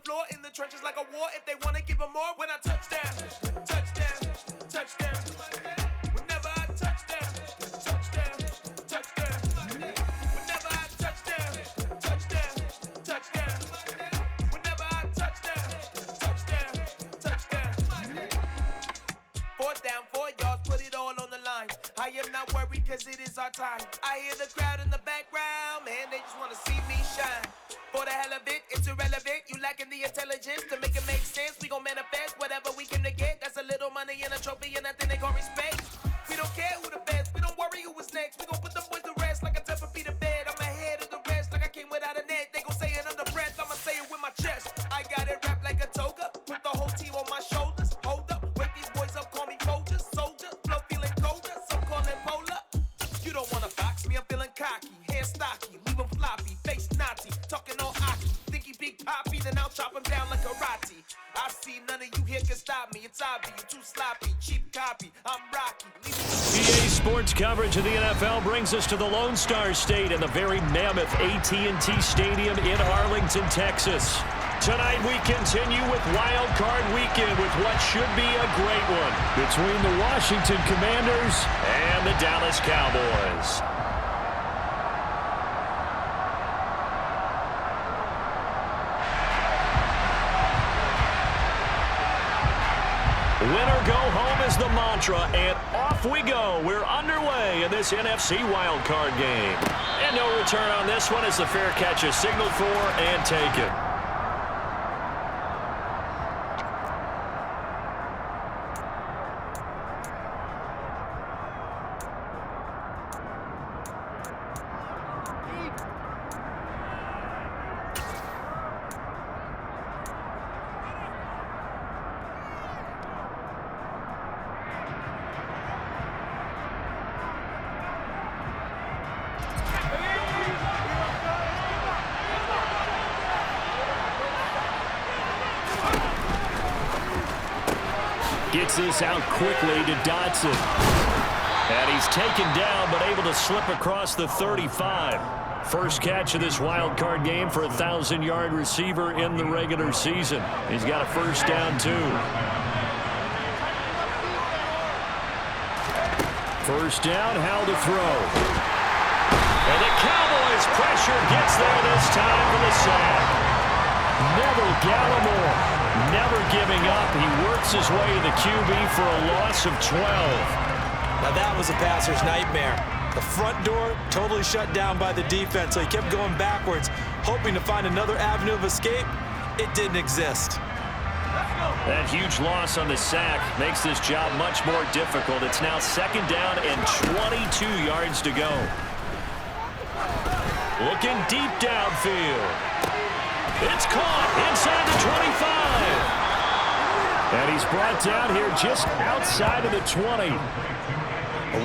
floor in the trenches like a war. If they want to give them more, when I touchdown, touchdown, touchdown. Whenever I touchdown, touchdown, touchdown. Whenever I touchdown, touchdown, touchdown. Whenever I touchdown, touchdown, touchdown. 4th down, 4 yards, put it all on the line. I am not worried cause it is our time. I hear the crowd in the background, man, they just want to see me shine. For the hell of it, it's irrelevant. You lacking the intelligence to make it make sense. We gon' manifest whatever we came to get. That's a little money and a trophy and nothing they call respect. We don't care who the best, we don't worry who was next. We gon' put them boys to rest like a type of feet of bed. I'm ahead of the rest like I came without a net. They gon' say it under breath, I'ma say it with my chest. I got it wrapped like a toga, put the whole team on my shoulders. Hold up, wake these boys up, call me Folgers, soldier, flow feeling colder, some call it polar. You don't wanna box me, I'm feeling cocky, hair stocky, leave 'em floppy, face Nazi, talking all aki. Think he big poppy, then I'll chop him down like karate. I see none of you here can stop me, it's obvious, you too sloppy, cheap copy, I'm Rocky. EA Sports coverage of the NFL brings us to the Lone Star State and the very mammoth AT&T Stadium in Arlington, Texas. Tonight we continue with Wild Card Weekend with what should be a great one between the Washington Commanders and the Dallas Cowboys. Winner go home is the mantra, and off we go. We're underway in this NFC wildcard game. And no return on this one as the fair catch is signaled for and taken. Gets this out quickly to Dotson. And he's taken down, but able to slip across the 35. First catch of this wild card game for a 1,000-yard receiver in the regular season. He's got a first down, too. First down, how to throw. And the Cowboys pressure gets there this time for the sack. Neville Gallimore never giving up. He works his way to the QB for a loss of 12. Now that was a passer's nightmare. The front door totally shut down by the defense, so he kept going backwards, hoping to find another avenue of escape. It didn't exist. That huge loss on the sack makes this job much more difficult. It's now second down and 22 yards to go. Looking deep downfield. It's caught inside the 25. And he's brought down here just outside of the 20.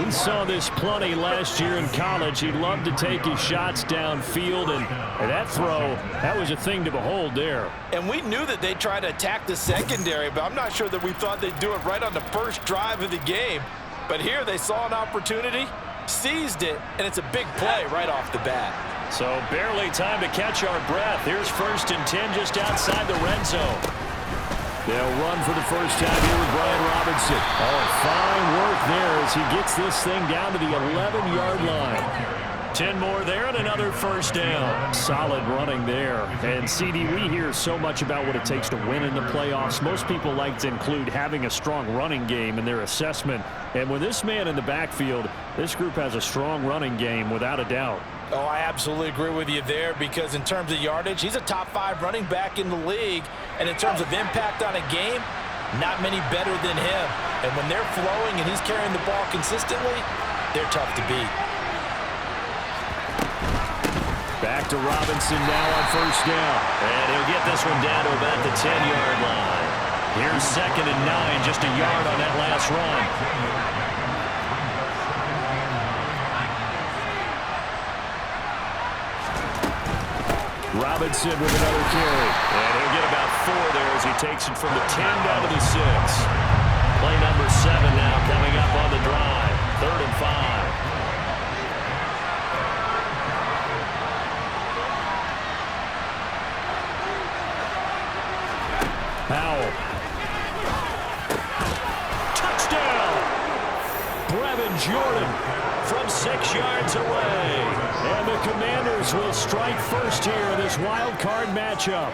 We saw this plenty last year in college. He loved to take his shots downfield, and that throw, that was a thing to behold there. And we knew that they'd try to attack the secondary, but I'm not sure that we thought they'd do it right on the first drive of the game. But here they saw an opportunity, seized it, and it's a big play right off the bat. So barely time to catch our breath. Here's 1st and 10 just outside the red zone. They'll run for the first time here with Brian Robinson. Oh, fine work there as he gets this thing down to the 11-yard line. 10 more there and another first down. Solid running there. And, CD, we hear so much about what it takes to win in the playoffs. Most people like to include having a strong running game in their assessment. And with this man in the backfield, this group has a strong running game without a doubt. Oh, I absolutely agree with you there because in terms of yardage, he's a top 5 running back in the league. And in terms of impact on a game, not many better than him. And when they're flowing and he's carrying the ball consistently, they're tough to beat. Back to Robinson now on first down. And he'll get this one down to about the 10-yard line. Here's 2nd and 9, just a yard on that last run. Robinson with another carry. And he'll get about 4 there as he takes it from the 10 down to the 6. Play number 7 now coming up on the drive. 3rd and 5. Powell. Touchdown! Brevin Jordan from 6 yards away. And the Commanders will strike first here in this wild card matchup.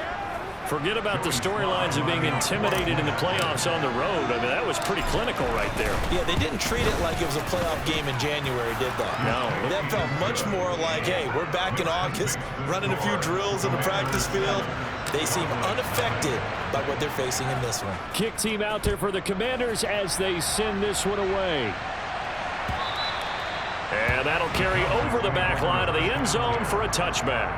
Forget about the storylines of being intimidated in the playoffs on the road. I mean, that was pretty clinical right there. Yeah, they didn't treat it like it was a playoff game in January, did they? No. That felt much more like, hey, we're back in August, running a few drills in the practice field. They seem unaffected by what they're facing in this one. Kick team out there for the Commanders as they send this one away. And that'll carry over the back line of the end zone for a touchback.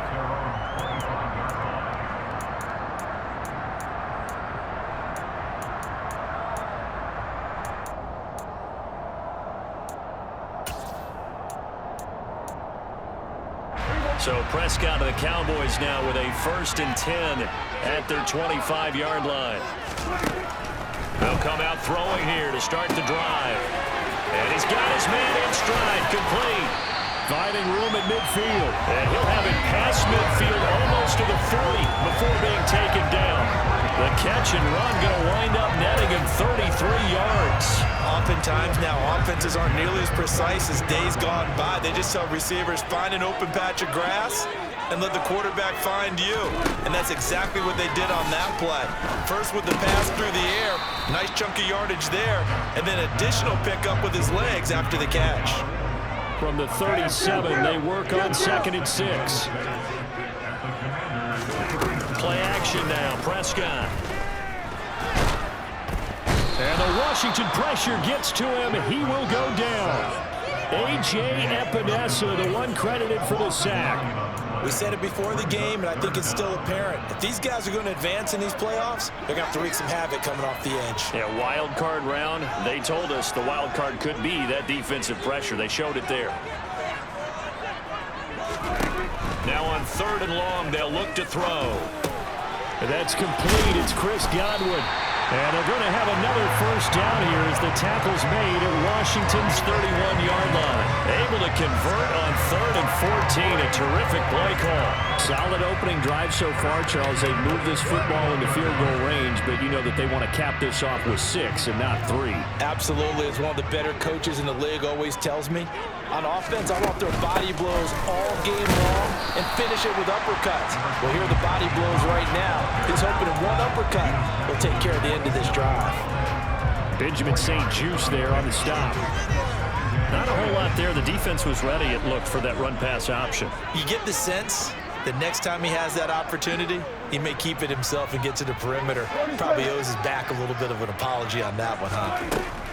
So Prescott of the Cowboys now with a 1st and 10 at their 25-yard line. They'll come out throwing here to start the drive. And he's got his man in stride, complete. Finding room at midfield. And he'll have it past midfield almost to the 40 before being taken down. The catch and run going to wind up netting him 33 yards. Oftentimes now, offenses aren't nearly as precise as days gone by. They just tell receivers, find an open patch of grass and let the quarterback find you. And that's exactly what they did on that play. First with the pass through the air, nice chunk of yardage there, and then additional pickup with his legs after the catch. From the 37, they work on 2nd and 6. Play action now, Prescott. And the Washington pressure gets to him. He will go down. A.J. Epinesa, the one credited for the sack. We said it before the game, and I think it's still apparent. If these guys are going to advance in these playoffs, they're going to have to wreak some havoc coming off the edge. Yeah, wild card round. They told us the wild card could be that defensive pressure. They showed it there. Now on 3rd and long, they'll look to throw. That's complete. It's Chris Godwin. And they're going to have another 1st down here as the tackle's made at Washington's 31-yard line. Able to convert on 3rd and 14. A terrific play call. Solid opening drive so far, Charles. They've moved this football into field goal range, but you know that they want to cap this off with 6 and not 3. Absolutely. As one of the better coaches in the league always tells me, on offense, I want their body blows all game long and finish it with uppercuts. Well, here are the body blows right now. He's hoping in one uppercut will take care of the end of this drive. Benjamin St. Juice there on the stop. Not a whole lot there. The defense was ready, it looked, for that run-pass option. You get the sense that next time he has that opportunity, he may keep it himself and get to the perimeter. Probably owes his back a little bit of an apology on that one, huh?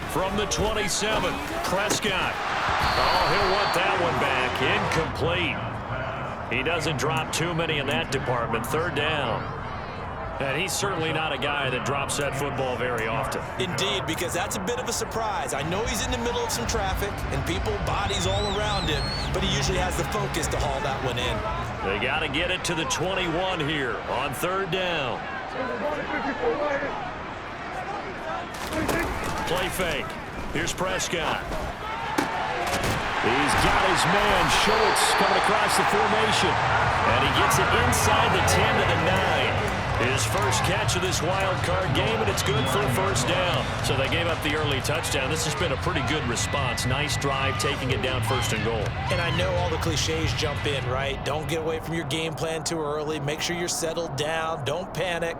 From the 27, Prescott. Oh, he'll want that one back. Incomplete. He doesn't drop too many in that department. 3rd down. And he's certainly not a guy that drops that football very often. Indeed, because that's a bit of a surprise. I know he's in the middle of some traffic and people, bodies all around him, but he usually has the focus to haul that one in. They got to get it to the 21 here on 3rd down. Play fake. Here's Prescott. He's got his man, Schultz, coming across the formation. And he gets it inside the 10 to the 9. His first catch of this wild card game, and it's good for a 1st down. So they gave up the early touchdown. This has been a pretty good response. Nice drive, taking it down 1st and goal. And I know all the cliches jump in, right? Don't get away from your game plan too early. Make sure you're settled down. Don't panic.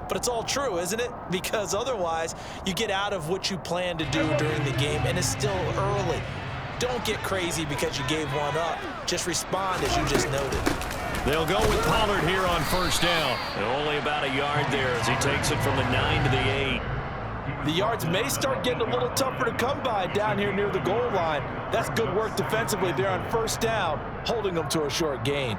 But it's all true, isn't it? Because otherwise, you get out of what you plan to do during the game, and it's still early. Don't get crazy because you gave one up. Just respond as you just noted. They'll go with Pollard here on 1st down. And only about a yard there as he takes it from the 9 to the 8. The yards may start getting a little tougher to come by down here near the goal line. That's good work defensively there on 1st down, holding them to a short gain.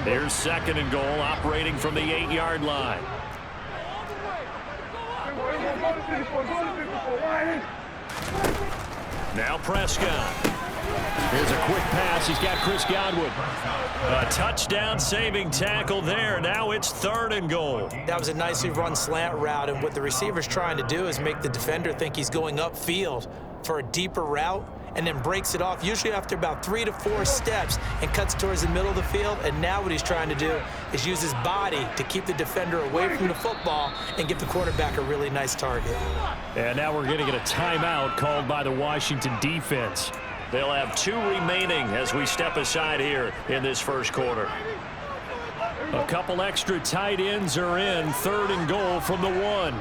Here's 2nd and goal, operating from the 8-yard line. Now Prescott. Here's a quick pass. He's got Chris Godwin. A touchdown-saving tackle there. Now it's 3rd and goal. That was a nicely run slant route, and what the receiver's trying to do is make the defender think he's going upfield for a deeper route, and then breaks it off, usually after about 3 to 4 steps, and cuts towards the middle of the field. And now what he's trying to do is use his body to keep the defender away from the football and give the quarterback a really nice target. And now we're going to get a timeout called by the Washington defense. They'll have 2 remaining as we step aside here in this first quarter. A couple extra tight ends are in, 3rd and goal from the 1.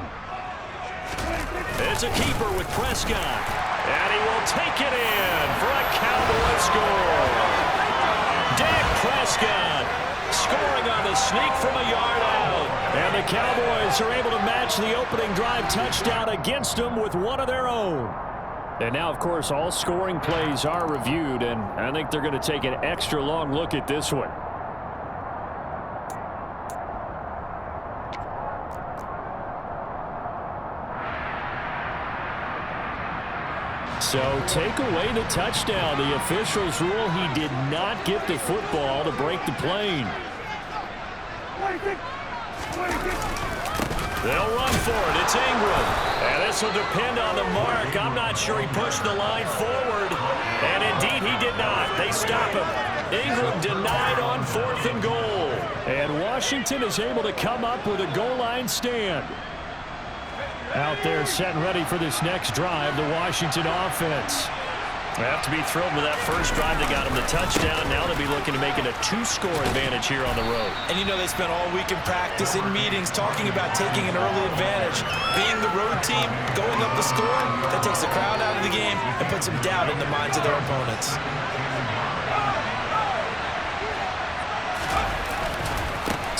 It's a keeper with Prescott, and he will take it in for a Cowboy score. Dak Prescott scoring on the sneak from a yard out. And the Cowboys are able to match the opening drive touchdown against them with one of their own. And now, of course, all scoring plays are reviewed, and I think they're going to take an extra long look at this one. So take away the touchdown. The officials rule he did not get the football to break the plane. They'll run for it. It's Ingram. And this will depend on the mark. I'm not sure he pushed the line forward. And indeed he did not. They stop him. Ingram denied on 4th and goal. And Washington is able to come up with a goal line stand. Out there set and ready for this next drive, the Washington offense. They have to be thrilled with that first drive that got them the touchdown. Now they'll be looking to make it a 2-score advantage here on the road. And you know they spent all week in practice, in meetings, talking about taking an early advantage. Being the road team, going up the score, that takes the crowd out of the game and puts some doubt in the minds of their opponents.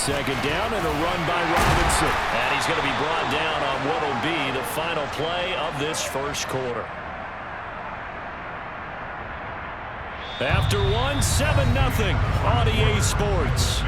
Second down and a run by Robinson. And he's going to be brought down on what will be the final play of this first quarter. After 7-0 on EA Sports.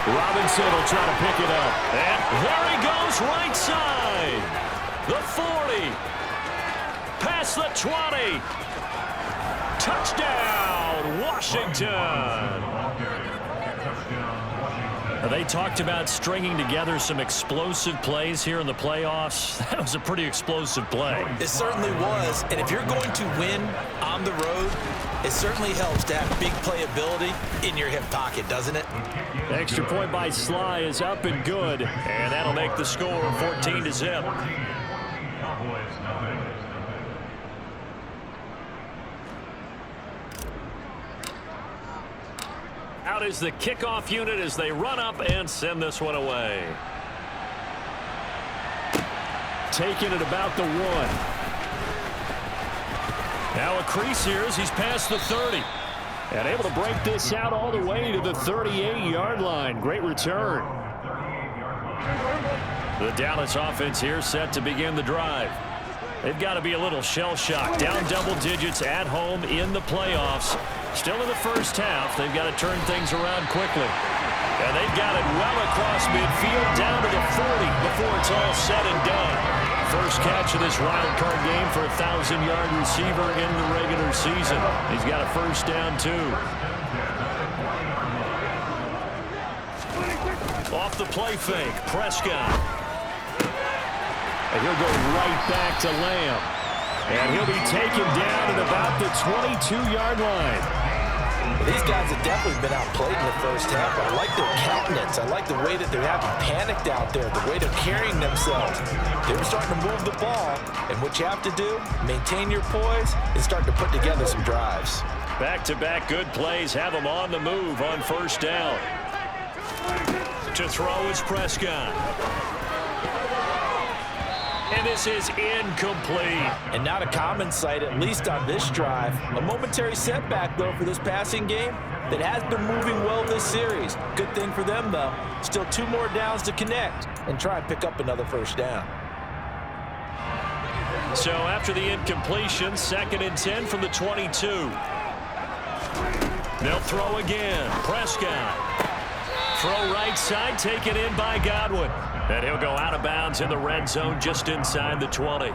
Robinson will try to pick it up. And there he goes right side. The 40. Past the 20. Touchdown, Washington. They talked about stringing together some explosive plays here in the playoffs. That was a pretty explosive play. It certainly was. And if you're going to win on the road, it certainly helps to have big playability in your hip pocket, doesn't it? Extra point by Sly is up and good. And that'll make the score 14-0. Out is the kickoff unit as they run up and send this one away. Taking it about the 1. Now a crease here as he's past the 30. And able to break this out all the way to the 38-yard line. Great return. The Dallas offense here set to begin the drive. They've got to be a little shell-shocked. Down double digits at home in the playoffs. Still in the first half. They've got to turn things around quickly. And they've got it well across midfield down to the 40 before it's all said and done. First catch of this wild card game for a 1,000-yard receiver in the regular season. He's got a first down, too. Off the play fake, Prescott. And he'll go right back to Lamb. And he'll be taken down at about the 22-yard line. These guys have definitely been outplayed in the first half. I like their countenance. I like the way that they're having panicked out there, the way they're carrying themselves. They're starting to move the ball, and what you have to do, maintain your poise and start to put together some drives. Back-to-back good plays have them on the move on first down. To throw is Prescott. And this is incomplete. And not a common sight, at least on this drive. A momentary setback, though, for this passing game that has been moving well this series. Good thing for them, though. Still 2 more downs to connect and try and pick up another first down. So after the incompletion, 2nd and 10 from the 22. They'll throw again. Prescott. Throw right side, taken in by Godwin. And he'll go out of bounds in the red zone just inside the 20.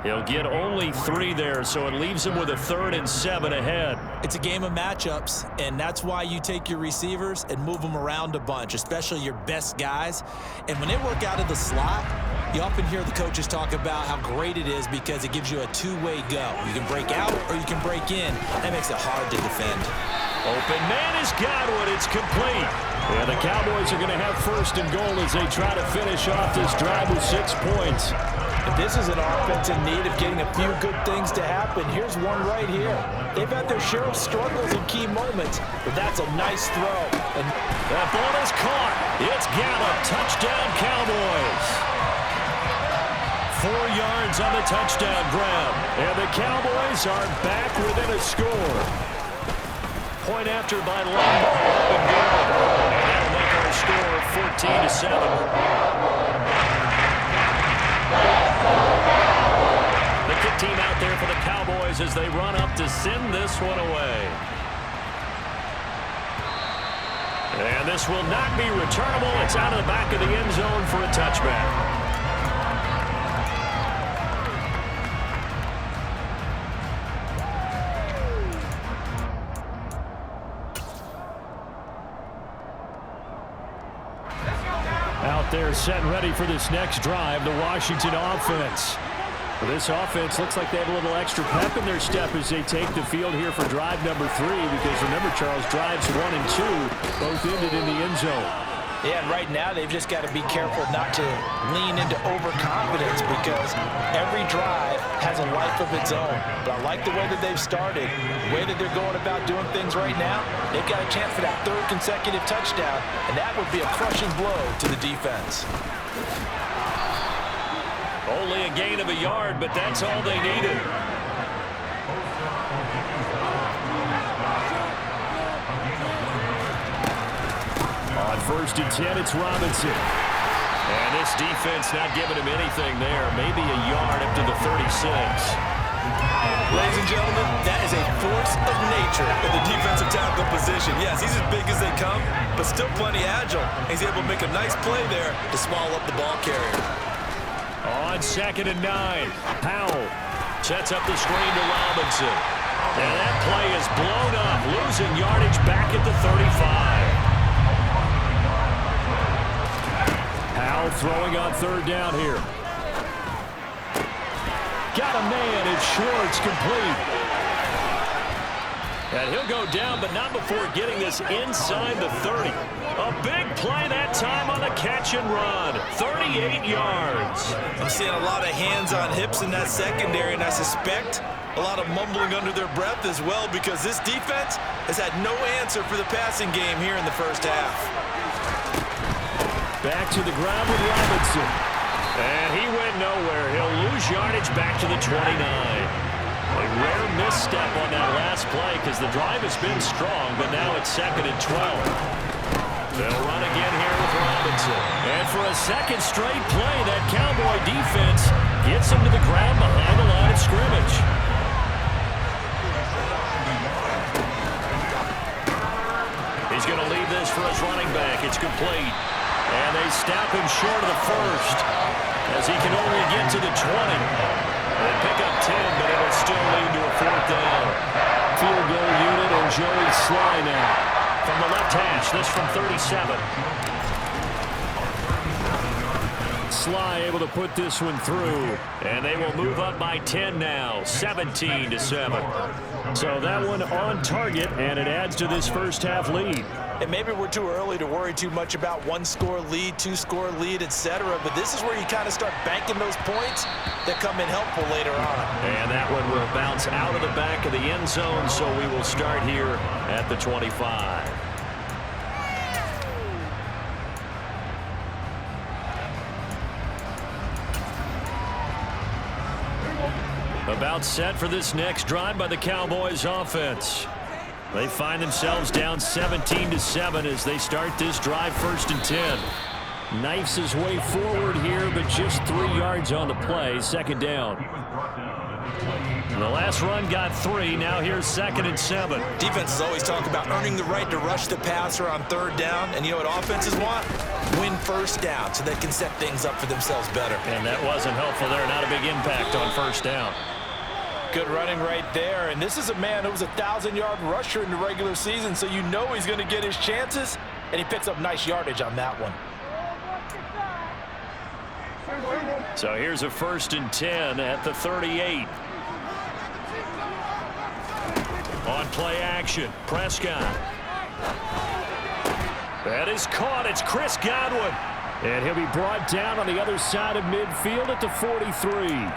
He'll get only 3 there, so it leaves him with a 3rd and 7 ahead. It's a game of matchups, and that's why you take your receivers and move them around a bunch, especially your best guys. And when they work out of the slot, you often hear the coaches talk about how great it is because it gives you a 2-way go. You can break out or you can break in. That makes it hard to defend. Open man is Godwin. It's complete. And the Cowboys are going to have 1st and goal as they try to finish off this drive with 6 points. If this is an offense in need of getting a few good things to happen, here's one right here. They've had their share of struggles in key moments, but that's a nice throw. And that ball is caught. It's Gallup. Touchdown, Cowboys. 4 yards on the touchdown grab. And the Cowboys are back within a score. Point after by Lombardo. And that'll make our score 14-7. The kick team out there for the Cowboys as they run up to send this one away. And this will not be returnable. It's out of the back of the end zone for a touchback. They're set and ready for this next drive, the Washington offense. Well, this offense looks like they have a little extra pep in their step as they take the field here for drive number 3, because remember, Charles, drives 1 and 2 both ended in the end zone. Yeah, and right now they've just got to be careful not to lean into overconfidence because every drive has a life of its own. But I like the way that they've started, the way that they're going about doing things right now. They've got a chance for that 3rd consecutive touchdown, and that would be a crushing blow to the defense. Only a gain of a yard, but that's all they needed. On 1st and 10, it's Robinson. And this defense not giving him anything there. Maybe a yard up to the 36. Ladies and gentlemen, that is a force of nature in the defensive tackle position. Yes, he's as big as they come, but still plenty agile. He's able to make a nice play there to swallow up the ball carrier. On 2nd and 9, Powell sets up the screen to Robinson. And that play is blown up, losing yardage back at the 35. Powell throwing on 3rd down here. Got a man, it's Schwartz, complete. And he'll go down, but not before getting this inside the 30. A big play that time on the catch and run. 38 yards. I'm seeing a lot of hands on hips in that secondary, and I suspect a lot of mumbling under their breath as well, because this defense has had no answer for the passing game here in the first half. Back to the ground with Robinson. And he went nowhere. He'll lose yardage back to the 29. A rare misstep on that last play because the drive has been strong, but now it's 2nd and 12. They'll run again here with Robinson. And for a 2nd straight play, that Cowboy defense gets him to the ground behind the line of scrimmage. He's going to leave this for his running back. It's complete. And they stop him short of the 1st as he can only get to the 20. They pick up 10, but it'll still lead to a 4th down. Field goal unit and Joey Sly now. From the left hash, this from 37. Sly able to put this one through, and they will move up by 10 now, 17-7. So that one on target, and it adds to this first half lead. And maybe we're too early to worry too much about 1-score lead, 2-score lead, etc. But this is where you kind of start banking those points that come in helpful later on. And that one will bounce out of the back of the end zone, so we will start here at the 25. About set for this next drive by the Cowboys offense. They find themselves down 17-7 as they start this drive, 1st and 10. Knifes his way forward here, but just 3 yards on the play, 2nd down. The last run got 3. Now here's 2nd and 7. Defenses always talk about earning the right to rush the passer on 3rd down. And you know what offenses want? Win 1st down so they can set things up for themselves better. And that wasn't helpful there. Not a big impact on 1st down. Good running right there. And this is a man who was a 1,000-yard rusher in the regular season, so you know he's going to get his chances. And he picks up nice yardage on that one. So here's a 1st and 10 at the 38. On play action, Prescott. That is caught. It's Chris Godwin. And he'll be brought down on the other side of midfield at the 43.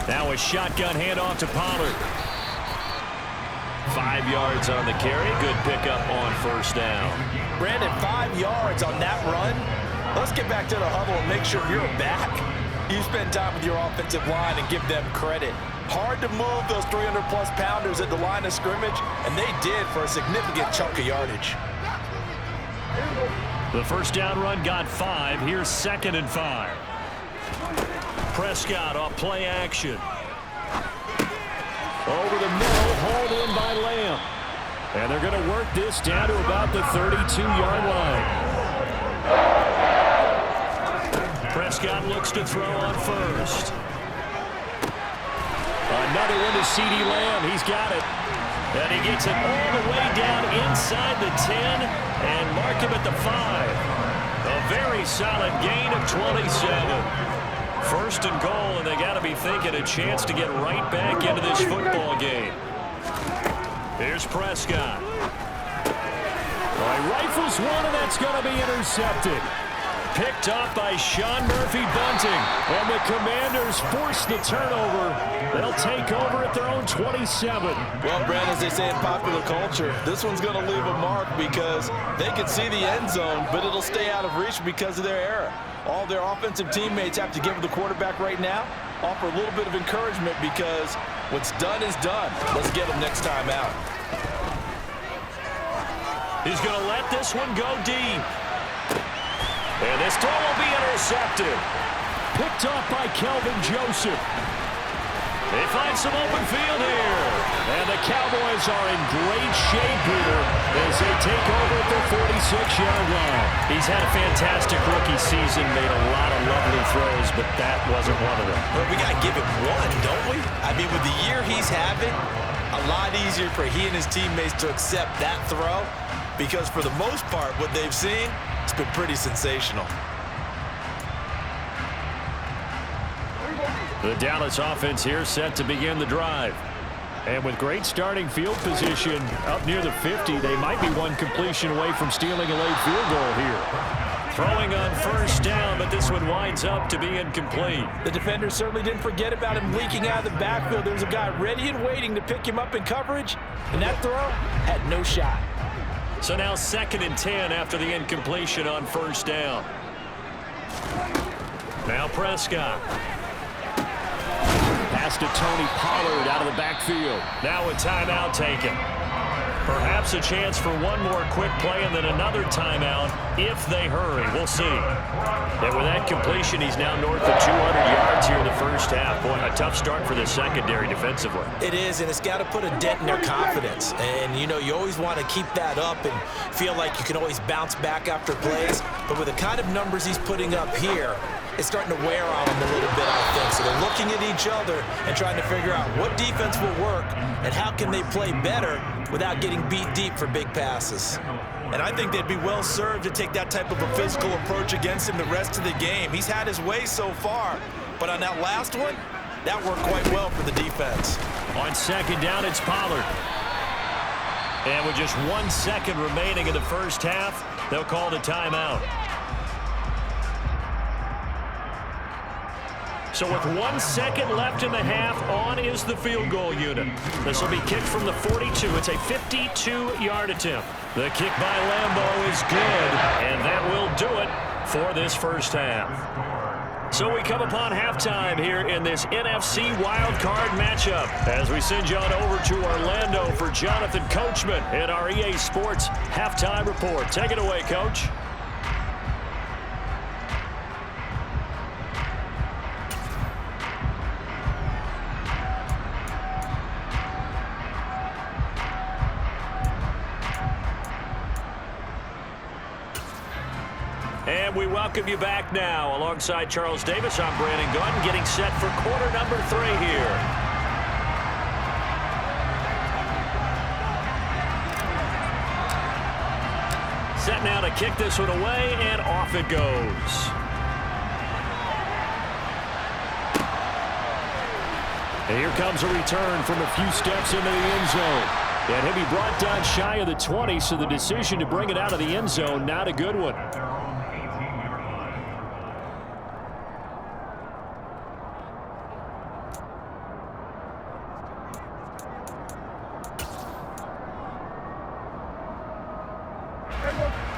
Now a shotgun handoff to Pollard. 5 yards on the carry. Good pickup on 1st down. Brandon, 5 yards on that run. Let's get back to the huddle and make sure you're back. You spend time with your offensive line and give them credit. Hard to move those 300-plus pounders at the line of scrimmage, and they did for a significant chunk of yardage. The 1st down run got 5. Here's 2nd and 5. Prescott off play action. Over the middle, hauled in by Lamb. And they're going to work this down to about the 32-yard line. Prescott looks to throw on 1st. Another one to CeeDee Lamb. He's got it. And he gets it all the way down inside the 10 and mark him at the 5. A very solid gain of 27. 1st and goal, and they got to be thinking a chance to get right back into this football game. Here's Prescott. Rifles one, and that's going to be intercepted. Picked off by Sean Murphy-Bunting, and the Commanders force the turnover. They'll take over at their own 27. Well, Brad, as they say in popular culture, this one's going to leave a mark because they can see the end zone, but it'll stay out of reach because of their error. All their offensive teammates have to give the quarterback right now, offer a little bit of encouragement because what's done is done. Let's get them next time out. He's going to let this one go deep. And this throw will be intercepted. Picked off by Kelvin Joseph. They find some open field here. And the Cowboys are in great shape here as they take over at their 46-yard line. He's had a fantastic rookie season, made a lot of lovely throws, but that wasn't one of them. But we got to give him one, don't we? I mean, with the year he's having, a lot easier for he and his teammates to accept that throw because for the most part, what they've seen, it's been pretty sensational. The Dallas offense here set to begin the drive. And with great starting field position up near the 50, they might be one completion away from stealing a late field goal here. Throwing on 1st down, but this one winds up to be incomplete. The defender certainly didn't forget about him leaking out of the backfield. There's a guy ready and waiting to pick him up in coverage, and that throw had no shot. So now 2nd and 10 after the incompletion on 1st down. Now Prescott. Pass to Tony Pollard out of the backfield. Now a timeout taken. Perhaps a chance for one more quick play and then another timeout if they hurry. We'll see. And with that completion, he's now north of 200 yards here in the 1st half. Boy, a tough start for the secondary defensively. It is, and it's got to put a dent in their confidence. And, you know, you always want to keep that up and feel like you can always bounce back after plays. But with the kind of numbers he's putting up here, it's starting to wear on them a little bit, I think. So they're looking at each other and trying to figure out what defense will work and how can they play better without getting beat deep for big passes. And I think they'd be well served to take that type of a physical approach against him the rest of the game. He's had his way so far, but on that last one, that worked quite well for the defense. On 2nd down, it's Pollard. And with just 1 second remaining in the 1st half, they'll call the timeout. So with 1 second left in the half, on is the field goal unit. This will be kicked from the 42. It's a 52-yard attempt. The kick by Lambeau is good, and that will do it for this first half. So we come upon halftime here in this NFC wildcard matchup as we send you on over to Orlando for Jonathan Coachman in our EA Sports Halftime Report. Take it away, Coach. And we welcome you back now. Alongside Charles Davis, I'm Brandon Gunn, getting set for quarter number 3 here. Set now to kick this one away, and off it goes. And here comes a return from a few steps into the end zone. And he'll be brought down shy of the 20, so the decision to bring it out of the end zone, not a good one.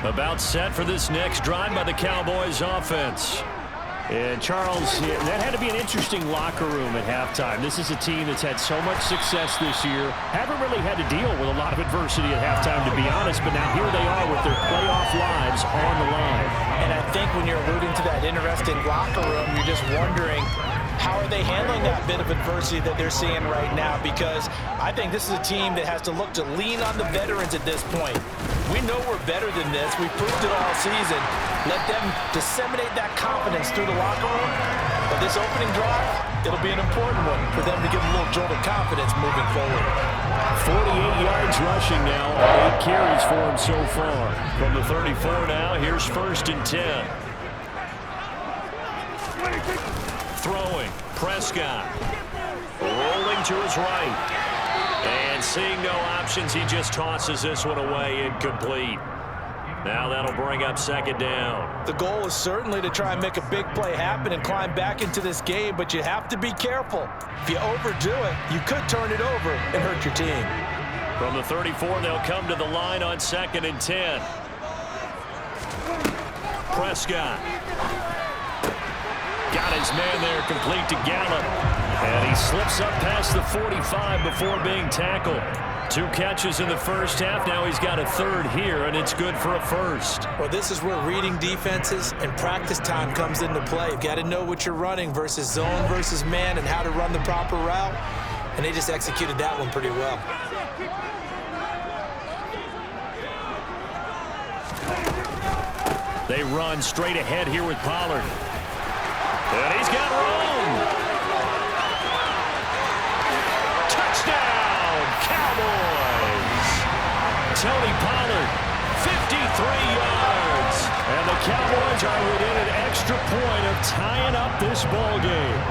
About set for this next drive by the Cowboys offense. And Charles, that had to be an interesting locker room at halftime. This is a team that's had so much success this year. Haven't really had to deal with a lot of adversity at halftime, to be honest, but now here they are with their playoff lives on the line. And I think when you're alluding to that interesting locker room, you're just wondering, how are they handling that bit of adversity that they're seeing right now? Because I think this is a team that has to look to lean on the veterans at this point. We know we're better than this. We've proved it all season. Let them disseminate that confidence through the locker room. But this opening drive, it'll be an important one for them to give a little jolt of confidence moving forward. 48 yards rushing now. 8 carries for him so far. From the 34 now, here's 1st and 10. Throwing, Prescott. Rolling to his right. And seeing no options, he just tosses this one away, incomplete. Now that'll bring up 2nd down. The goal is certainly to try and make a big play happen and climb back into this game, but you have to be careful. If you overdo it, you could turn it over and hurt your team. From the 34, they'll come to the line on 2nd and 10. Prescott. Got his man there, complete to Gallup. And he slips up past the 45 before being tackled. 2 catches in the first half. Now he's got a 3rd here, and it's good for a 1st. Well, this is where reading defenses and practice time comes into play. You've got to know what you're running versus zone versus man and how to run the proper route. And they just executed that one pretty well. They run straight ahead here with Pollard. And he's got room. Touchdown, Cowboys. Tony Pollard, 53 yards. And the Cowboys are within an extra point of tying up this ball game.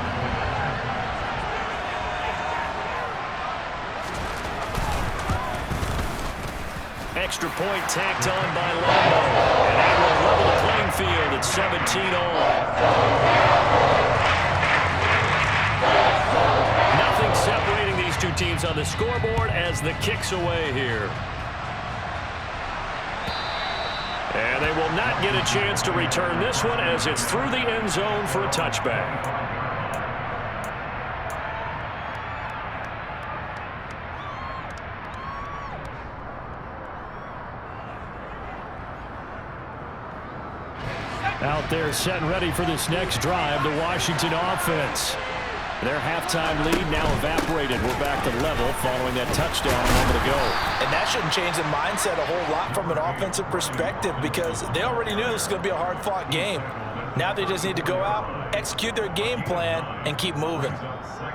Extra point tacked on by Lambeau. And that will level the playing field at 17 all. Nothing separating these two teams on the scoreboard as the kick's away here. And they will not get a chance to return this one as it's through the end zone for a touchback. Out there set and ready for this next drive, the Washington offense. Their halftime lead now evaporated. We're back to level following that touchdown a moment ago. And that shouldn't change the mindset a whole lot from an offensive perspective because they already knew this was going to be a hard-fought game. Now they just need to go out, execute their game plan, and keep moving.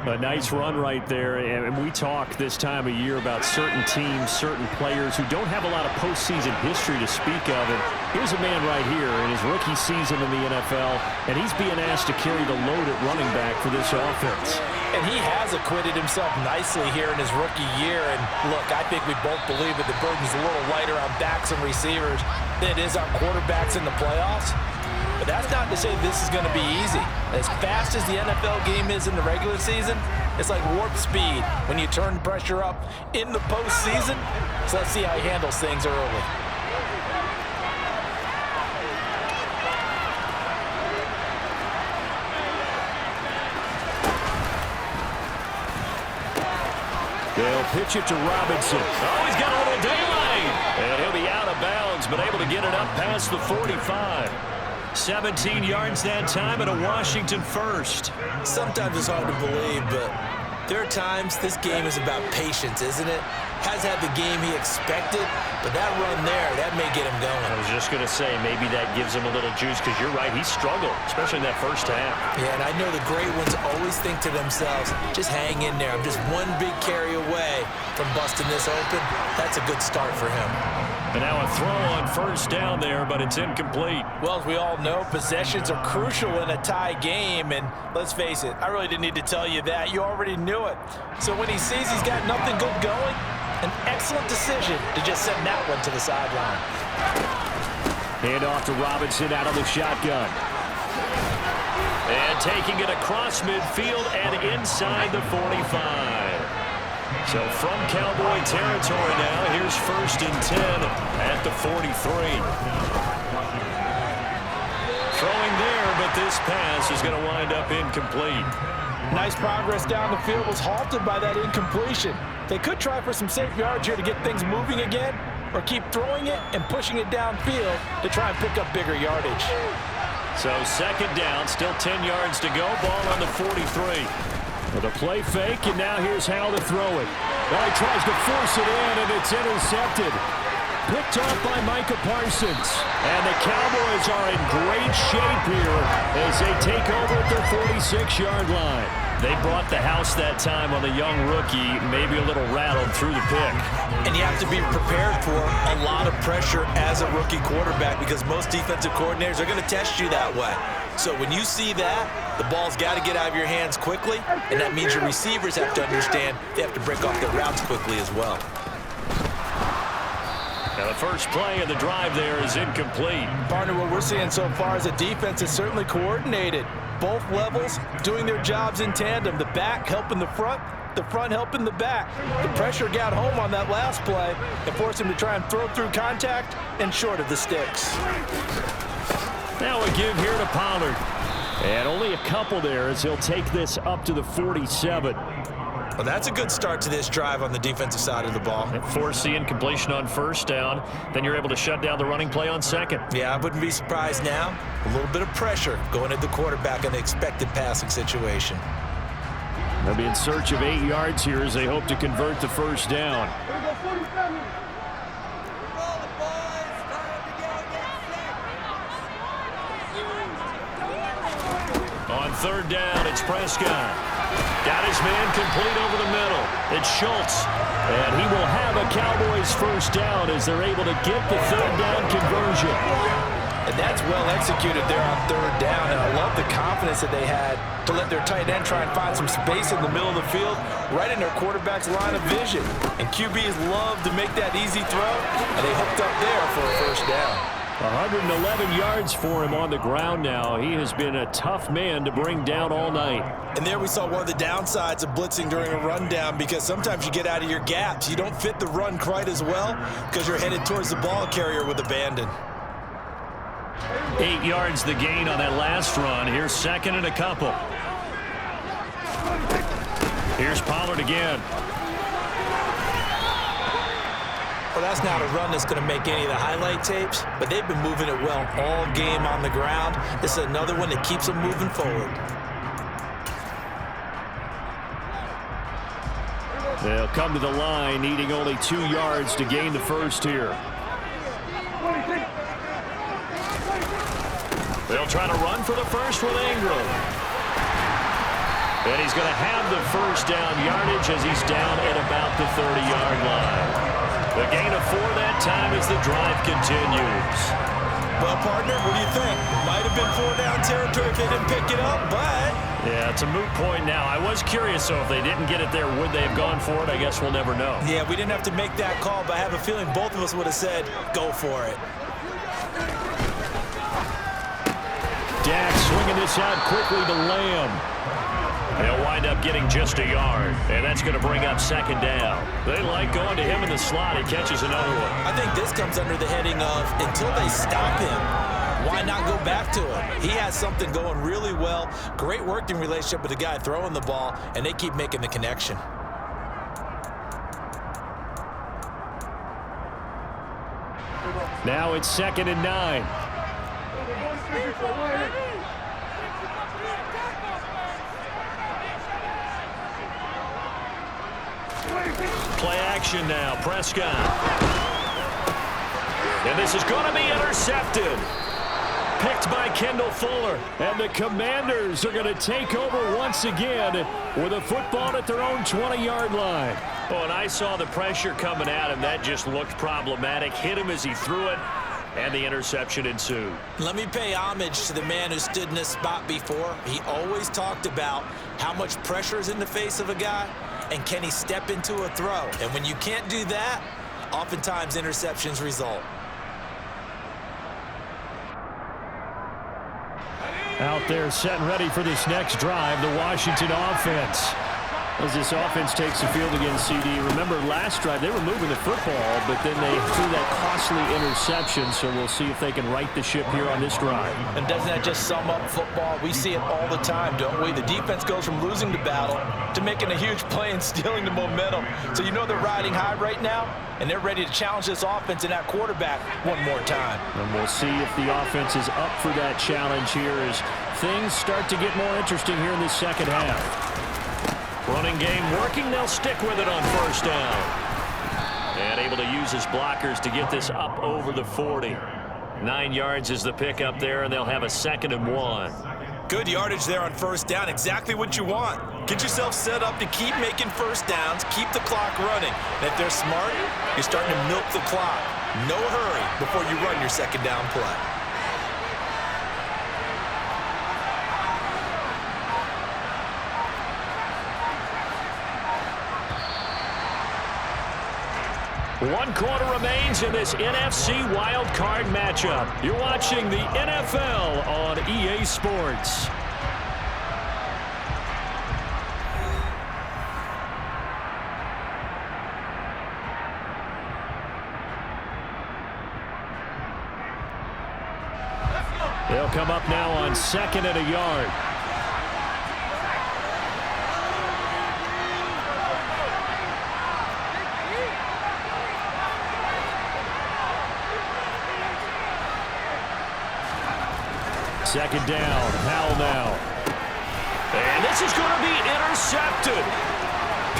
A nice run right there, and we talk this time of year about certain teams, certain players who don't have a lot of postseason history to speak of. And here's a man right here in his rookie season in the NFL, and he's being asked to carry the load at running back for this offense. And he has acquitted himself nicely here in his rookie year. And look, I think we both believe that the burden's a little lighter on backs and receivers than it is on quarterbacks in the playoffs. But that's not to say this is going to be easy. As fast as the NFL game is in the regular season, it's like warp speed when you turn the pressure up in the postseason. So let's see how he handles things early. They'll pitch it to Robinson. Oh, he's got a little daylight. And he'll be out of bounds, but able to get it up past the 45. 17 yards that time and a Washington first. Sometimes it's hard to believe, but there are times this game is about patience, isn't it? Has had the game he expected, but that run there, that may get him going. I was just going to say, maybe that gives him a little juice, because you're right, he struggled, especially in that first half. Yeah, and I know the great ones always think to themselves, just hang in there. I'm just one big carry away from busting this open. That's a good start for him. And now a throw on first down there, but it's incomplete. Well, as we all know, possessions are crucial in a tie game, and let's face it, I really didn't need to tell you that. You already knew it. So when he sees he's got nothing good going, an excellent decision to just send that one to the sideline. Hand off to Robinson out of the shotgun. And taking it across midfield and inside the 45. So from Cowboy territory now, here's 1st and 10 at the 43. Throwing there, but this pass is going to wind up incomplete. Nice progress down the field was halted by that incompletion. They could try for some safe yards here to get things moving again, or keep throwing it and pushing it downfield to try and pick up bigger yardage. So 2nd down, still 10 yards to go, ball on the 43. With a play fake, and now here's how to throw it. Now he tries to force it in, and it's intercepted. Picked off by Micah Parsons. And the Cowboys are in great shape here as they take over at their 46-yard line. They brought the house that time on the young rookie, maybe a little rattled through the pick. And you have to be prepared for a lot of pressure as a rookie quarterback, because most defensive coordinators are going to test you that way. So when you see that, the ball's got to get out of your hands quickly, and that means your receivers have to understand they have to break off their routes quickly as well. Now the first play of the drive there is incomplete. Partner, what we're seeing so far is the defense is certainly coordinated. Both levels doing their jobs in tandem. The back helping the front helping the back. The pressure got home on that last play and forced him to try and throw through contact and short of the sticks. Now a give here to Pollard. And only a couple there as he'll take this up to the 47. Well, that's a good start to this drive on the defensive side of the ball. Force the incompletion on 1st down. Then you're able to shut down the running play on 2nd. Yeah, I wouldn't be surprised now. A little bit of pressure going at the quarterback in the expected passing situation. They'll be in search of 8 yards here as they hope to convert the 1st down. On 3rd down, it's Prescott. Got his man complete over the middle. It's Schultz. And he will have a Cowboys 1st down as they're able to get the 3rd down conversion. And that's well executed there on 3rd down. And I love the confidence that they had to let their tight end try and find some space in the middle of the field, right in their quarterback's line of vision. And QBs love to make that easy throw, and they hooked up there for a 1st down. 111 yards for him on the ground now. He has been a tough man to bring down all night. And there we saw one of the downsides of blitzing during a rundown, because sometimes you get out of your gaps. You don't fit the run quite as well because you're headed towards the ball carrier with abandon. 8 yards the gain on that last run. Here's 2nd and a couple. Here's Pollard again. Well, that's not a run that's going to make any of the highlight tapes, but they've been moving it well all game on the ground. This is another one that keeps them moving forward. They'll come to the line, needing only 2 yards to gain the 1st here. They'll try to run for the 1st with Ingram. And he's going to have the 1st down yardage as he's down at about the 30-yard line. The gain of 4 that time as the drive continues. Well, partner, what do you think? Might have been 4 down territory if they didn't pick it up, but... Yeah, it's a moot point now. I was curious, so if they didn't get it there, would they have gone for it? I guess we'll never know. Yeah, we didn't have to make that call, but I have a feeling both of us would have said, go for it. Dak swinging this out quickly to Lamb. They'll wind up getting just a yard, and that's going to bring up second down. They like going to him in the slot. He catches another one. I think this comes under the heading of until they stop him, why not go back to him? He has something going really well, great working relationship with the guy throwing the ball, and they keep making the connection. Now it's 2nd and 9. Play action now, Prescott. And this is going to be intercepted. Picked by Kendall Fuller. And the Commanders are going to take over once again with a football at their own 20-yard line. Oh, and I saw the pressure coming at him. That just looked problematic. Hit him as he threw it, and the interception ensued. Let me pay homage to the man who stood in this spot before. He always talked about how much pressure is in the face of a guy, and can he step into a throw? And when you can't do that, oftentimes interceptions result. Out there set and ready for this next drive, the Washington offense. As this offense takes the field against CD. Remember last drive, they were moving the football, but then they threw that costly interception, so we'll see if they can right the ship here on this drive. And doesn't that just sum up football? We see it all the time, don't we? The defense goes from losing the battle to making a huge play and stealing the momentum. So you know they're riding high right now, and they're ready to challenge this offense and that quarterback one more time. And we'll see if the offense is up for that challenge here as things start to get more interesting here in this second half. Running game working. They'll stick with it on first down. And able to use his blockers to get this up over the 40. 9 yards is the pickup there, and they'll have a 2nd and 1. Good yardage there on first down. Exactly what you want. Get yourself set up to keep making first downs, keep the clock running. And if they're smart, you're starting to milk the clock. No hurry before you run your second down play. One quarter remains in this NFC Wild Card matchup. You're watching the NFL on EA Sports. They'll come up now on 2nd and a yard. Second down, Howell now. And this is going to be intercepted.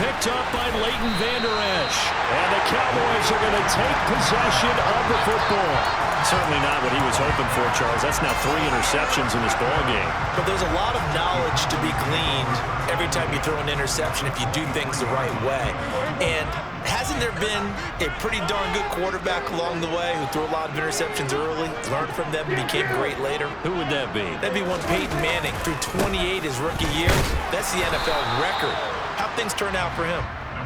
Picked up by Leighton Vander Esch. And the Cowboys are going to take possession of the football. Certainly not what he was hoping for, Charles. That's now 3 interceptions in this ballgame. But there's a lot of knowledge to be gleaned every time you throw an interception if you do things the right way. And hasn't there been a pretty darn good quarterback along the way who threw a lot of interceptions early, learned from them, and became great later? Who would that be? That'd be one Peyton Manning. Threw 28 his rookie year. That's the NFL record. How'd things turn out for him?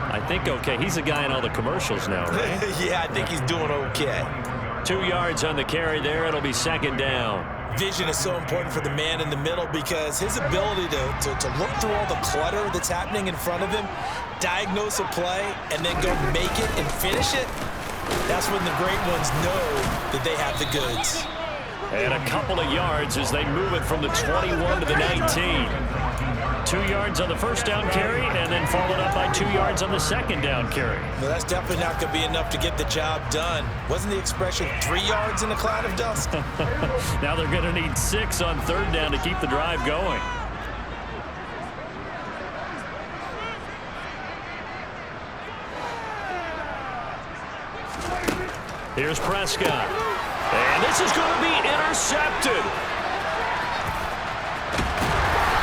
I think okay. He's a guy in all the commercials now, right? Yeah, I think he's doing okay. 2 yards on the carry there. It'll be 2nd down. Vision is so important for the man in the middle because his ability to look through all the clutter that's happening in front of him, diagnose a play, and then go make it and finish it, that's when the great ones know that they have the goods. And a couple of yards as they move it from the 21 to the 19. 2 yards on the first down carry and then followed up by 2 yards on the second down carry. Well, that's definitely not going to be enough to get the job done. Wasn't the expression 3 yards in a cloud of dust? Now they're going to need 6 on third down to keep the drive going. Here's Prescott. And this is going to be intercepted.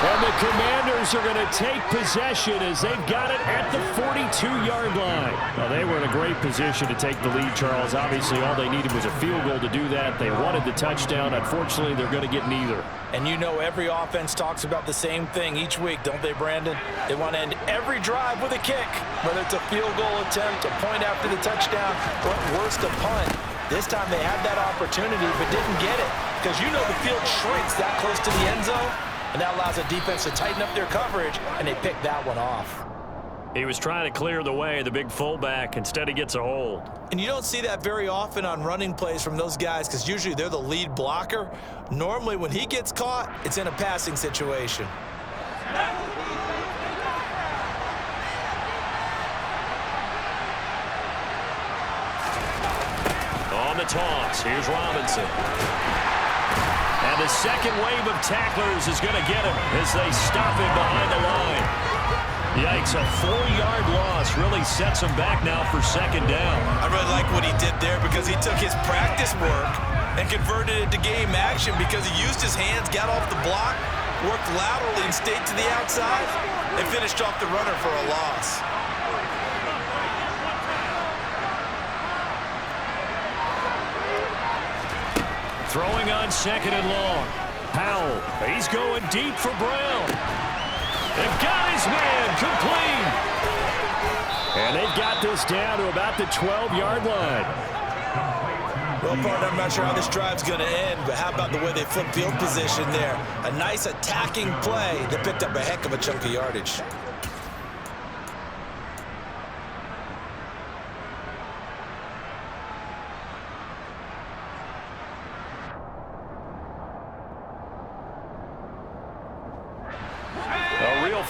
And the Commanders are going to take possession as they've got it at the 42-yard line. Well, they were in a great position to take the lead, Charles. Obviously, all they needed was a field goal to do that. They wanted the touchdown. Unfortunately, they're going to get neither. And you know every offense talks about the same thing each week, don't they, Brandon? They want to end every drive with a kick, whether it's a field goal attempt, a point after the touchdown, or at worst a punt. This time they had that opportunity but didn't get it because you know the field shrinks that close to the end zone, and that allows the defense to tighten up their coverage, and they picked that one off. He was trying to clear the way, the big fullback. Instead, he gets a hold. And you don't see that very often on running plays from those guys because usually they're the lead blocker. Normally, when he gets caught, it's in a passing situation. On the toss, here's Robinson. And the second wave of tacklers is going to get him as they stop him behind the line. Yikes, a 4-yard loss really sets him back now for second down. I really like what he did there because he took his practice work and converted it to game action because he used his hands, got off the block, worked laterally and stayed to the outside, and finished off the runner for a loss. Throwing on second and long. Powell, he's going deep for Brown. They've got his man complete. And they've got this down to about the 12-yard line. Well, partner, I'm not sure how this drive's going to end, but how about the way they flip field position there? A nice attacking play that picked up a heck of a chunk of yardage.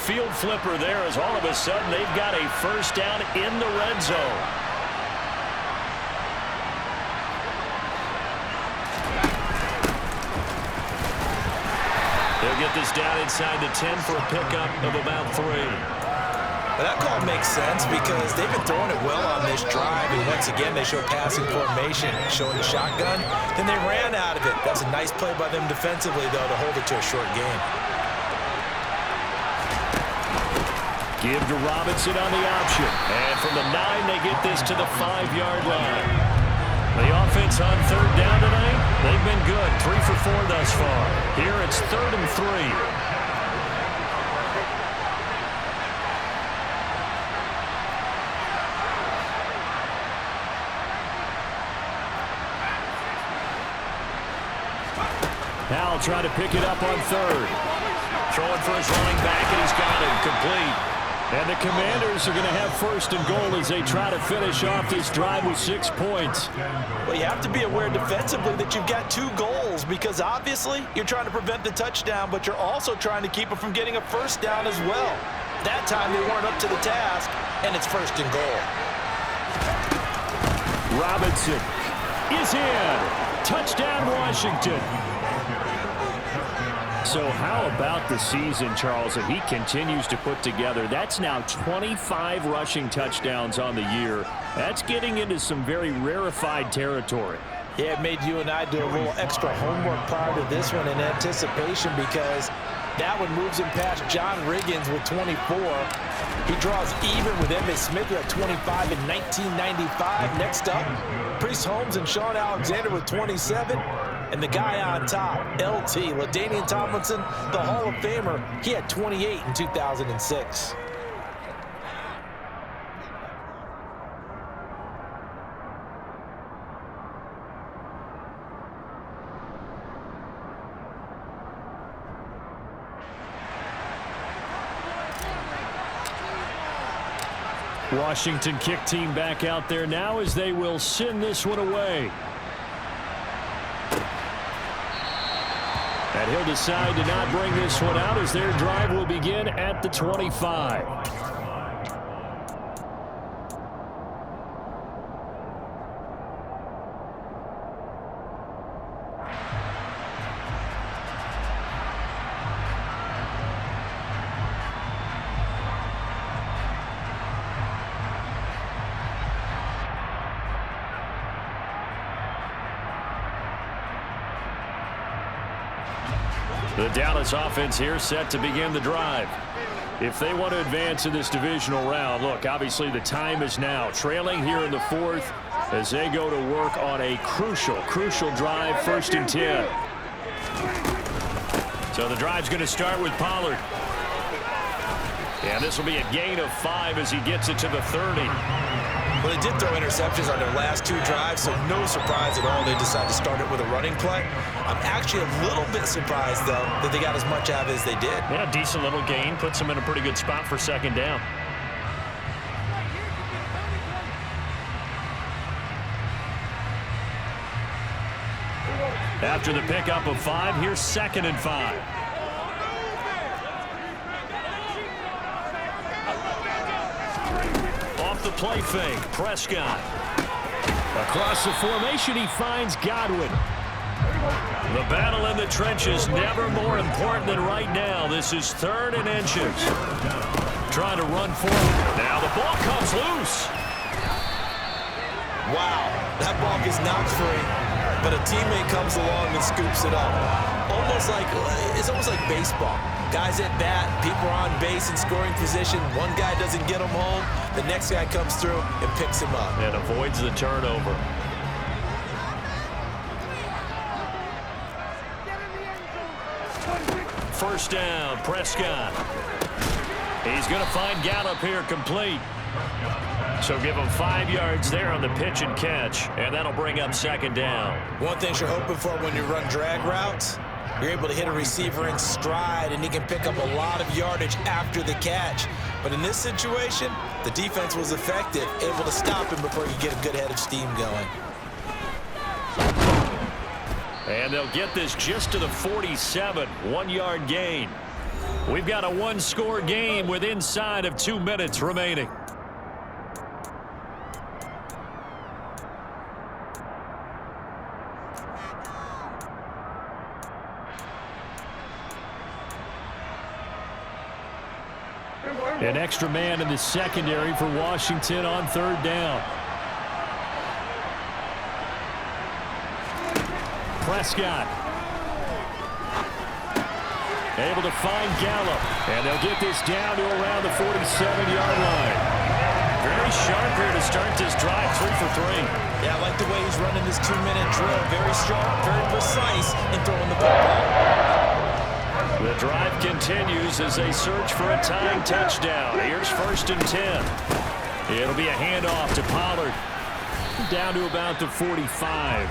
Field flipper there as all of a sudden they've got a first down in the red zone. They'll get this down inside the 10 for a pickup of about 3. But that call makes sense because they've been throwing it well on this drive, and once again they show passing formation, showing the shotgun. Then they ran out of it. That's a nice play by them defensively, though, to hold it to a short game. Give to Robinson on the option. And from the 9, they get this to the 5-yard line. The offense on third down tonight, they've been good. 3 for 4 thus far. Here it's 3rd and 3. Powell trying to pick it up on 3rd. Throwing for his running back, and he's got it complete. And the Commanders are going to have 1st and goal as they try to finish off this drive with 6 points. Well, you have to be aware defensively that you've got 2 goals because obviously you're trying to prevent the touchdown, but you're also trying to keep it from getting a first down as well. That time they weren't up to the task, and it's 1st and goal. Robinson is in. Touchdown, Washington. So how about the season, Charles, that he continues to put together? That's now 25 rushing touchdowns on the year. That's getting into some very rarefied territory. Yeah, it made you and I do a little extra homework prior to this one in anticipation because that one moves him past John Riggins with 24. He draws even with Emmitt Smith at 25 in 1995. Next up, Priest Holmes and Sean Alexander with 27. And the guy on top, LT, LaDainian Tomlinson, the Hall of Famer, he had 28 in 2006. Washington kick team back out there now as they will send this one away. And he'll decide to not bring this one out as their drive will begin at the 25. The Dallas offense here set to begin the drive. If they want to advance in this divisional round, look, obviously the time is now. Trailing here in the 4th as they go to work on a crucial drive, 1st and 10. So the drive's going to start with Pollard. And this will be a gain of 5 as he gets it to the 30. Well, they did throw interceptions on their last 2 drives, so no surprise at all they decided to start it with a running play. I'm actually a little bit surprised, though, that they got as much out of it as they did. Yeah, decent little gain. Puts them in a pretty good spot for second down. After the pickup of 5, here's 2nd and 5. Off the play fake, Prescott. Across the formation, he finds Godwin. The battle in the trenches, never more important than right now. This is 3rd and inches. Trying to run forward. Now the ball comes loose. Wow, that ball gets knocked free, but a teammate comes along and scoops it up. It's almost like baseball. Guys at bat, people are on base in scoring position. One guy doesn't get him home. The next guy comes through and picks him up. And avoids the turnover. First down, Prescott. He's going to find Gallup here complete. So give him 5 yards there on the pitch and catch, and that'll bring up 2nd down. One thing you're hoping for when you run drag routes, you're able to hit a receiver in stride, and he can pick up a lot of yardage after the catch. But in this situation, the defense was effective, able to stop him before you get a good head of steam going. And they'll get this just to the 47, 1-yard gain. We've got a 1-score game with inside of 2 minutes remaining. An extra man in the secondary for Washington on 3rd down. Prescott. Able to find Gallup. And they'll get this down to around the 47-yard line. Very sharp here to start this drive, 3 for 3. Yeah, I like the way he's running this 2-minute drill. Very sharp, very precise in throwing the football. The drive continues as they search for a tying touchdown. Here's 1st and 10. It'll be a handoff to Pollard. Down to about the 45.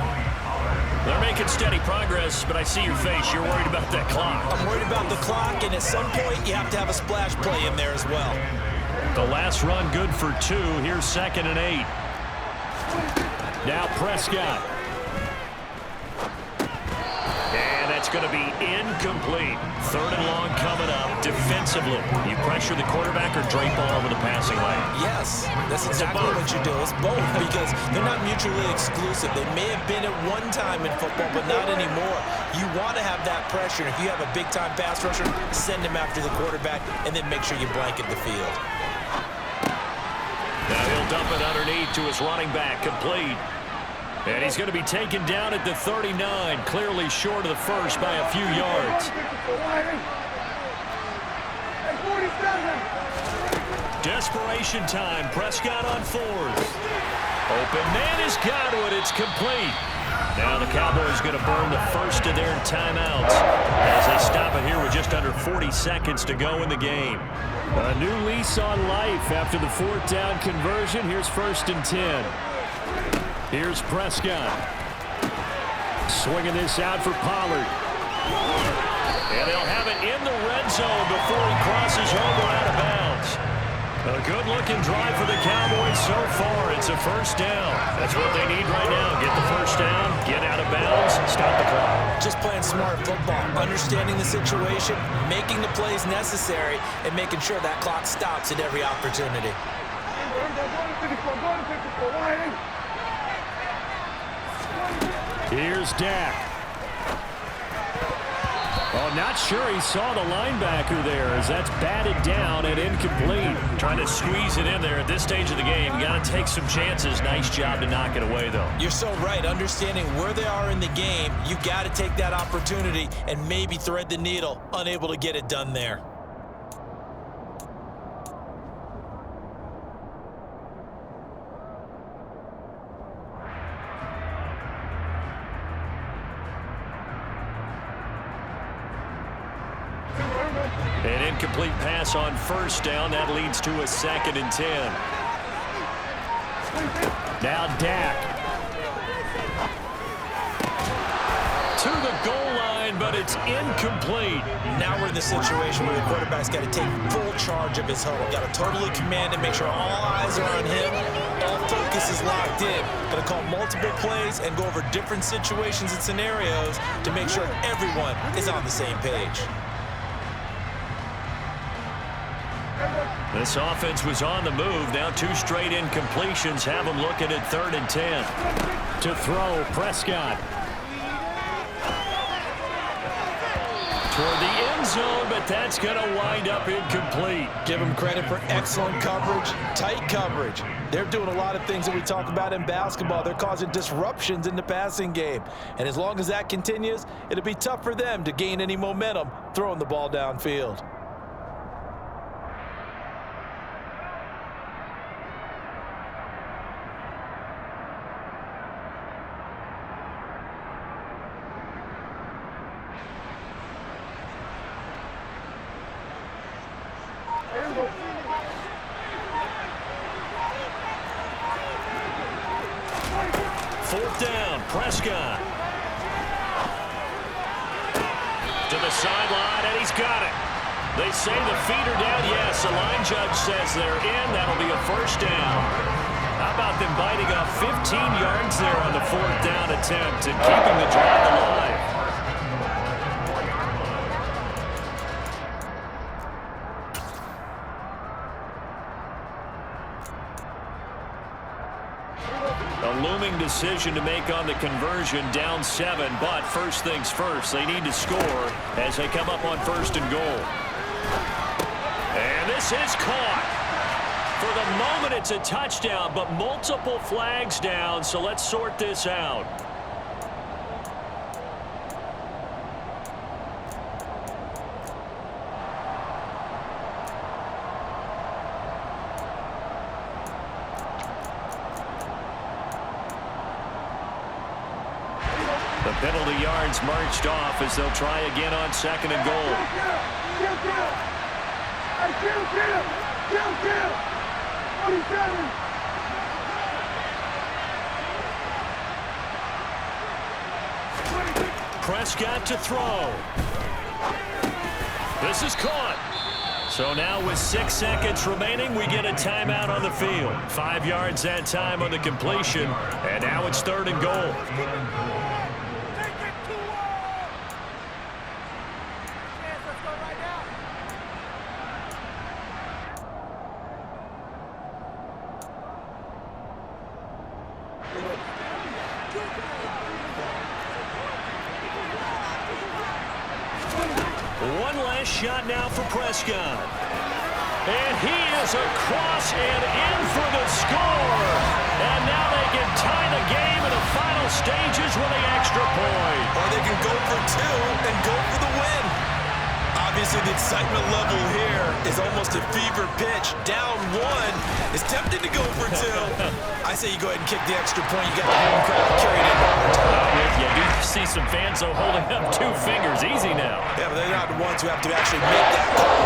They're making steady progress, but I see your face. You're worried about that clock. I'm worried about the clock, and at some point you have to have a splash play in there as well. The last run good for 2. Here's 2nd and 8. Now Prescott. And that's going to be incomplete. 3rd and long coming up. Defensively, you pressure the quarterback or drape all over the passing lane? Yes, that's exactly what you do. It's both because they're not mutually exclusive. They may have been at one time in football, but not anymore. You want to have that pressure. If you have a big-time pass rusher, send him after the quarterback, and then make sure you blanket the field. Now he'll dump it underneath to his running back, complete. And he's going to be taken down at the 39, clearly short of the first by a few yards. Desperation time. Prescott on 4th. Open man is Godwin. It's complete. Now the Cowboys going to burn the first of their timeouts as they stop it here with just under 40 seconds to go in the game. A new lease on life after the 4th down conversion. Here's 1st and 10. Here's Prescott. Swinging this out for Pollard. And they'll have it in the red zone before he crosses over out of bounds. A good-looking drive for the Cowboys so far. It's a 1st down. That's what they need right now. Get the 1st down, get out of bounds, stop the clock. Just playing smart football, understanding the situation, making the plays necessary, and making sure that clock stops at every opportunity. Here's Dak. Oh, not sure he saw the linebacker there as that's batted down and incomplete. Trying to squeeze it in there at this stage of the game. You got to take some chances. Nice job to knock it away, though. You're so right. Understanding where they are in the game, you got to take that opportunity and maybe thread the needle. Unable to get it done there. An incomplete pass on 1st down. That leads to a 2nd and 10. Now Dak. To the goal line, but it's incomplete. Now we're in the situation where the quarterback's got to take full charge of his huddle. Got to totally command and make sure all eyes are on him. All focus is locked in. Got to call multiple plays and go over different situations and scenarios to make sure everyone is on the same page. This offense was on the move. Now 2 straight incompletions have them looking at 3rd and 10. To throw, Prescott. Toward the end zone, but that's going to wind up incomplete. Give them credit for excellent coverage, tight coverage. They're doing a lot of things that we talk about in basketball. They're causing disruptions in the passing game. And as long as that continues, it'll be tough for them to gain any momentum throwing the ball downfield. Fourth down, Prescott. To the sideline, and he's got it. They say the feet are down. Yes, the line judge says they're in. That'll be a first down. How about them biting off 15 yards there on the 4th down attempt and keeping the drive alive? A looming decision to make on the conversion, down 7, but first things first, they need to score as they come up on 1st and goal. And this is caught. For the moment, it's a touchdown, but multiple flags down, so let's sort this out. The penalty yards marched off as they'll try again on 2nd and goal. Prescott to throw. This is caught. So now with 6 seconds remaining, we get a timeout on the field. 5 yards that time on the completion, and now it's 3rd and goal. One last shot now for Prescott. And he is across and in for the score. And now they can tie the game in the final stages with the extra point. Or they can go for 2 and go for the win. Obviously, the excitement level here is almost a fever pitch. Down 1 is tempted to go for 2. I say you go ahead and kick the extra point. You got the home crowd carried in overtime. You do see some fans, though, holding up 2 fingers. Easy now. Yeah, but they're not the ones who have to actually make that call.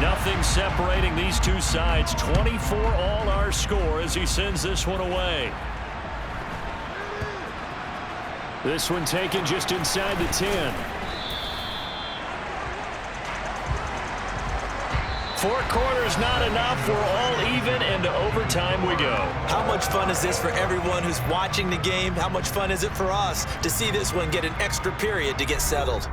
Nothing separating these 2 sides. 24 all our score as he sends this one away. This one taken just inside the 10. 4 quarters not enough. We're all even, and to overtime we go. How much fun is this for everyone who's watching the game? How much fun is it for us to see this one get an extra period to get settled?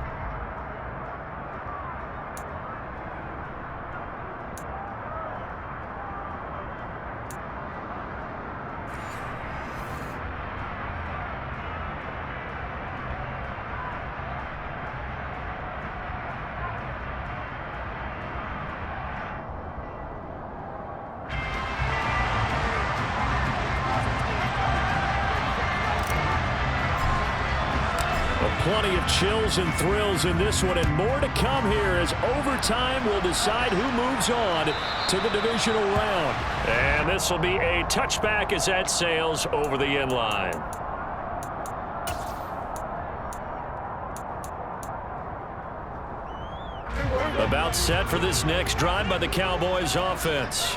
Plenty of chills and thrills in this one, and more to come here as overtime will decide who moves on to the divisional round. And this will be a touchback as that sails over the end line. About timeout set for this next drive by the Cowboys offense.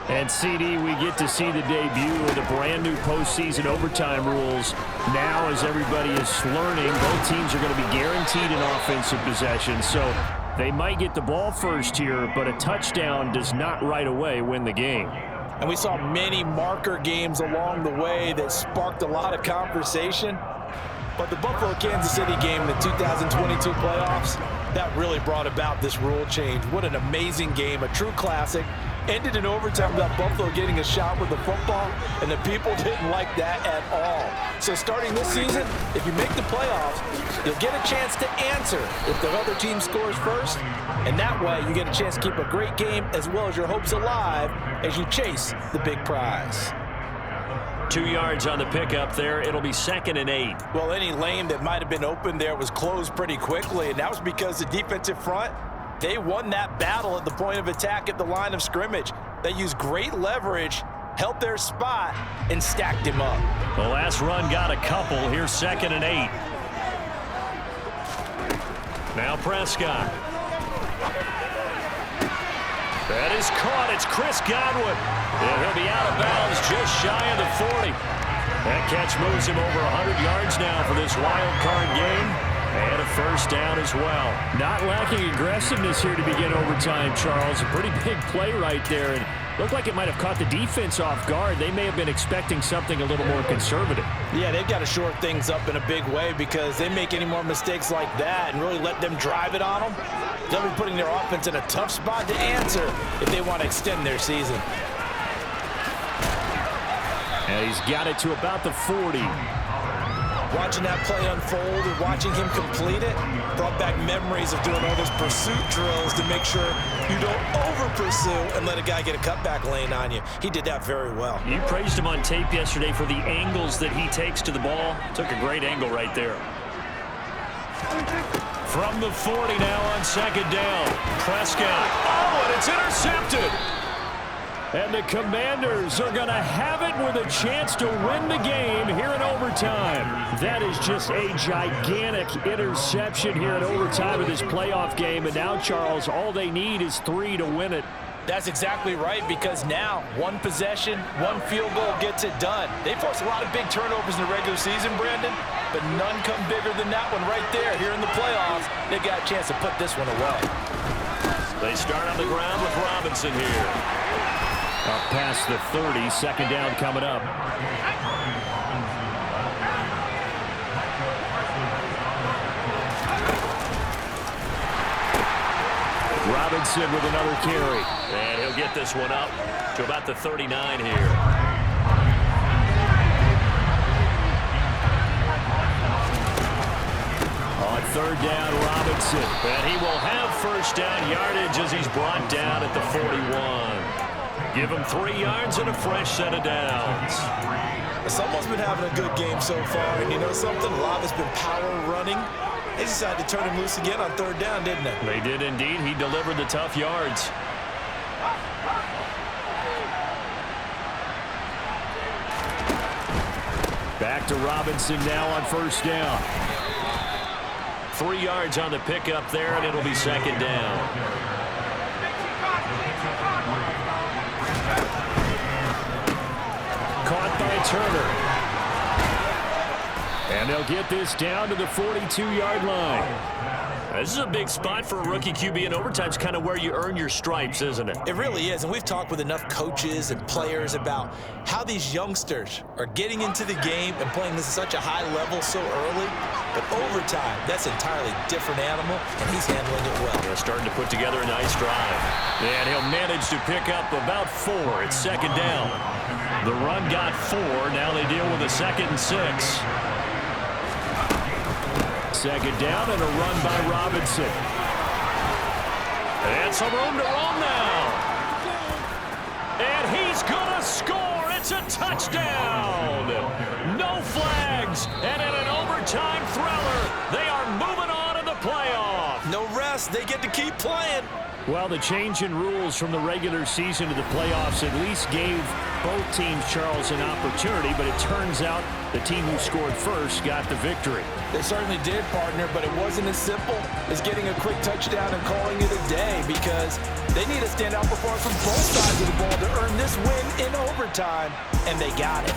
And CD, we get to see the debut of the brand new postseason overtime rules. Now, as everybody is learning, both teams are going to be guaranteed an offensive possession. So they might get the ball first here, but a touchdown does not right away win the game. And we saw many marker games along the way that sparked a lot of conversation. But the Buffalo-Kansas City game in the 2022 playoffs, that really brought about this rule change. What an amazing game, a true classic. Ended in overtime without Buffalo getting a shot with the football, and the people didn't like that at all. So starting this season, if you make the playoffs, you'll get a chance to answer if the other team scores first, and that way you get a chance to keep a great game as well as your hopes alive as you chase the big prize. 2 yards on the pickup there. It'll be 2nd and 8. Well, any lane that might have been open there was closed pretty quickly, and that was because the defensive front, they won that battle at the point of attack at the line of scrimmage. They used great leverage, held their spot, and stacked him up. The last run got a couple. Here's 2nd and 8. Now Prescott. That is caught. It's Chris Godwin. And he'll be out of bounds just shy of the 40. That catch moves him over 100 yards now for this wild card game. And a first down as well. Not lacking aggressiveness here to begin overtime, Charles. A pretty big play right there. And looked like it might have caught the defense off guard. They may have been expecting something a little more conservative. Yeah, they've got to shore things up in a big way because they make any more mistakes like that and really let them drive it on them, they'll be putting their offense in a tough spot to answer if they want to extend their season. And he's got it to about the 40. Watching that play unfold and watching him complete it brought back memories of doing all those pursuit drills to make sure you don't over-pursue and let a guy get a cutback lane on you. He did that very well. You praised him on tape yesterday for the angles that he takes to the ball. Took a great angle right there. From the 40 now on 2nd down. Prescott. Oh, and it's intercepted. And the Commanders are going to have it with a chance to win the game here in overtime. That is just a gigantic interception here in overtime of this playoff game. And now, Charles, all they need is 3 to win it. That's exactly right, because now one possession, one field goal gets it done. They forced a lot of big turnovers in the regular season, Brandon, but none come bigger than that one right there here in the playoffs. They got a chance to put this one away. They start on the ground with Robinson here. Up past the 30, 2nd down coming up. Robinson with another carry. And he'll get this one up to about the 39 here. On 3rd down, Robinson. And he will have first down yardage as he's brought down at the 41. Give him 3 yards and a fresh set of downs. Someone's been having a good game so far, and you know something? A lot has been power running. They decided to turn him loose again on 3rd down, didn't they? They did indeed. He delivered the tough yards. Back to Robinson now on 1st down. 3 yards on the pickup there, and it'll be 2nd down. Caught by Turner. And they'll get this down to the 42-yard line. This is a big spot for a rookie QB in overtime. It's kind of where you earn your stripes, isn't it? It really is, and we've talked with enough coaches and players about how these youngsters are getting into the game and playing this at such a high level so early. But overtime, that's an entirely different animal, and he's handling it well. They're starting to put together a nice drive. And he'll manage to pick up about 4. It's 2nd down. The run got 4. Now they deal with a 2nd and 6. 2nd down and a run by Robinson. And some room to roam now. And he's going to score. It's a touchdown. No flags. And in an overtime thriller, they are moving on in the playoff. No rest. They get to keep playing. Well, the change in rules from the regular season to the playoffs at least gave both teams, Charles, an opportunity, but it turns out the team who scored first got the victory. They certainly did, partner, but it wasn't as simple as getting a quick touchdown and calling it a day, because they need a standout performance from both sides of the ball to earn this win in overtime, and they got it.